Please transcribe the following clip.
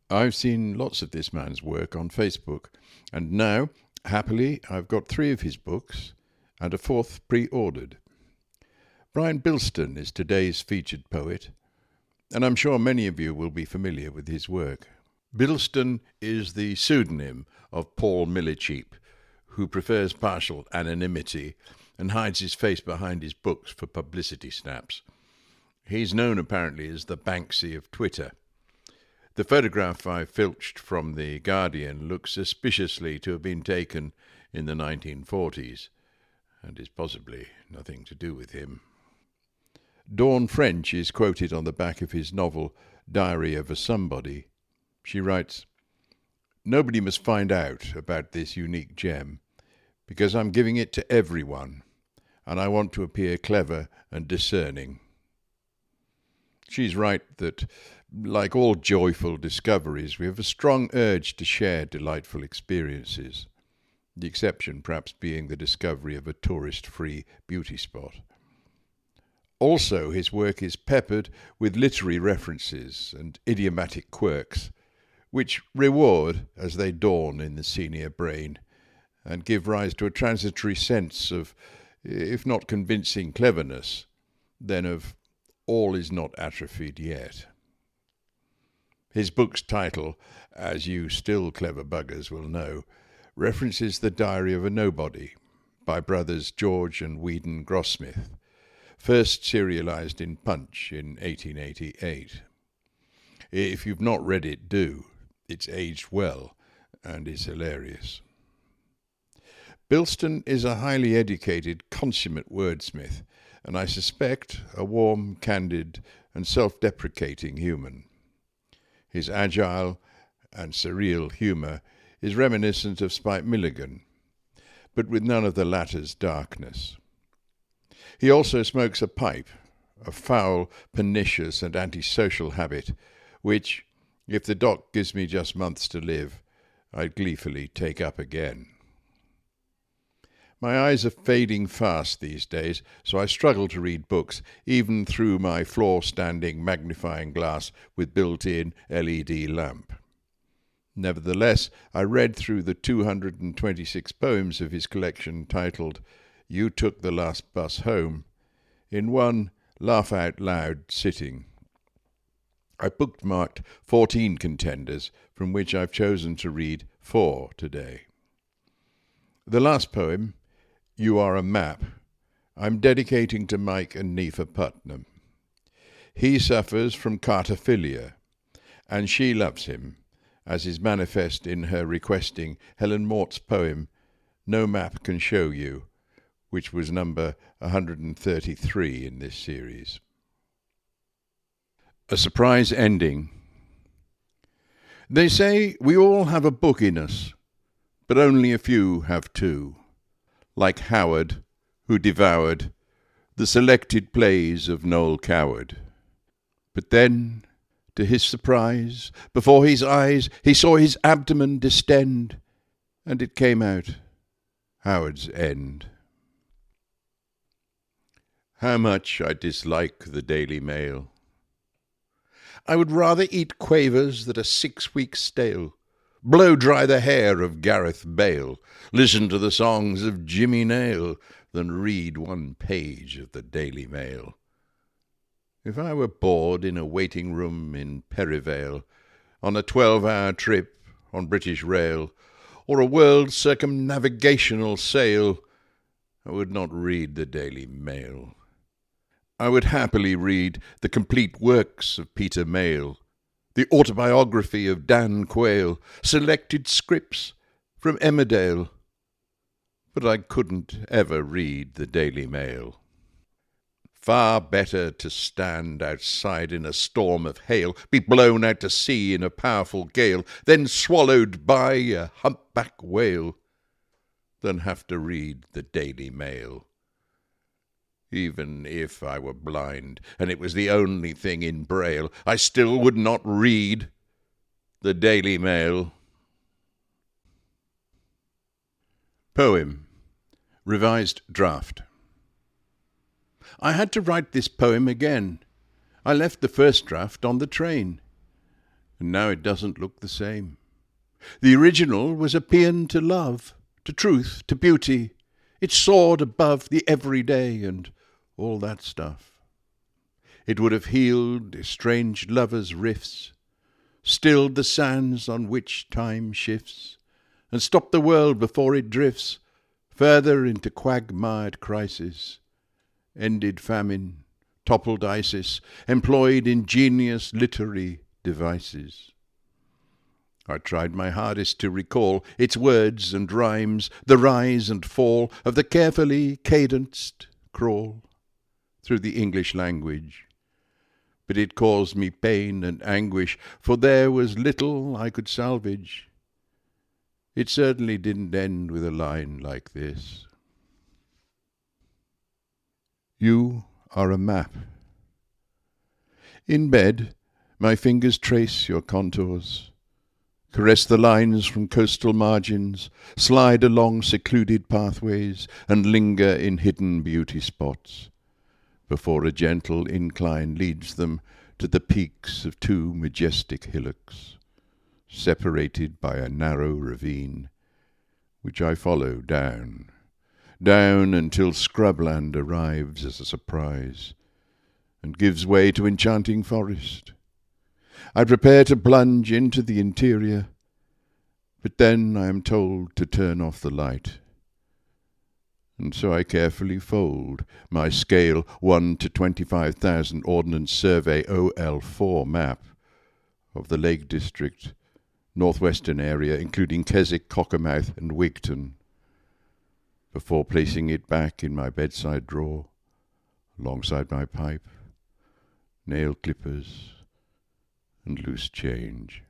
I've seen lots of this man's work on Facebook, and now, happily, I've got 3 of his books and a 4th pre-ordered. Brian Bilston is today's featured poet, and I'm sure many of you will be familiar with his work. Bilston is the pseudonym of Paul Millicheap, who prefers partial anonymity and hides his face behind his books for publicity snaps. He's known apparently as the Banksy of Twitter. The photograph I filched from The Guardian looks suspiciously to have been taken in the 1940s, and is possibly nothing to do with him. Dawn French is quoted on the back of his novel Diary of a Somebody. She writes, "Nobody must find out about this unique gem, because I'm giving it to everyone, and I want to appear clever and discerning." She's right that, like all joyful discoveries, we have a strong urge to share delightful experiences, the exception perhaps being the discovery of a tourist-free beauty spot. Also, his work is peppered with literary references and idiomatic quirks, which reward as they dawn in the senior brain and give rise to a transitory sense of, if not convincing cleverness, then of all is not atrophied yet. His book's title, as you still clever buggers will know, references The Diary of a Nobody by brothers George and Whedon Grossmith, first serialized in Punch in 1888. If you've not read it, do. It's aged well and is hilarious. Bilston is a highly educated, consummate wordsmith, and I suspect a warm, candid, and self-deprecating human. His agile and surreal humour is reminiscent of Spike Milligan, but with none of the latter's darkness. He also smokes a pipe, a foul, pernicious, and antisocial habit, which, if the doc gives me just months to live, I'd gleefully take up again. My eyes are fading fast these days, so I struggle to read books, even through my floor-standing magnifying glass with built-in LED lamp. Nevertheless, I read through the 226 poems of his collection titled You Took the Last Bus Home in one laugh-out-loud sitting. I bookmarked 14 contenders, from which I've chosen to read 4 today. The last poem, You Are a Map, I'm dedicating to Mike and Neefa Putnam. He suffers from cartophilia, and she loves him, as is manifest in her requesting Helen Mort's poem, No Map Can Show You, which was number 133 in this series. A surprise ending. They say we all have a book in us, but only a few have 2. Like Howard, who devoured the selected plays of Noel Coward. But then, to his surprise, before his eyes he saw his abdomen distend, and it came out Howard's End. How much I dislike the Daily Mail. I would rather eat quavers that are 6 weeks stale, blow dry the hair of Gareth Bale, listen to the songs of Jimmy Nail, than read one page of the Daily Mail. If I were bored in a waiting room in Perivale, on a 12-hour trip on British Rail, or a world circumnavigational sail, I would not read the Daily Mail. I would happily read the complete works of Peter Mayle, the autobiography of Dan Quayle, selected scripts from Emmerdale. But I couldn't ever read the Daily Mail. Far better to stand outside in a storm of hail, be blown out to sea in a powerful gale, then swallowed by a humpback whale, than have to read the Daily Mail. Even if I were blind, and it was the only thing in Braille, I still would not read the Daily Mail. Poem. Revised draft. I had to write this poem again. I left the first draft on the train. and now it doesn't look the same. The original was a paean to love, to truth, to beauty. It soared above the everyday and all that stuff. It would have healed estranged lovers' rifts, stilled the sands on which time shifts, and stopped the world before it drifts further into quagmired crisis, ended famine, toppled ISIS, employed ingenious literary devices. I tried my hardest to recall its words and rhymes, the rise and fall of the carefully cadenced crawl through the English language. But it caused me pain and anguish, for there was little I could salvage. It certainly didn't end with a line like this. You are a map. In bed, my fingers trace your contours, caress the lines from coastal margins, slide along secluded pathways, and linger in hidden beauty spots, before a gentle incline leads them to the peaks of two majestic hillocks, separated by a narrow ravine, which I follow down until scrubland arrives as a surprise, and gives way to enchanting forest. I prepare to plunge into the interior, but then I am told to turn off the light. And so I carefully fold my scale 1 to 25,000 Ordnance Survey OL4 map of the Lake District, northwestern area, including Keswick, Cockermouth, and Wigton, before placing it back in my bedside drawer, alongside my pipe, nail clippers, and loose change.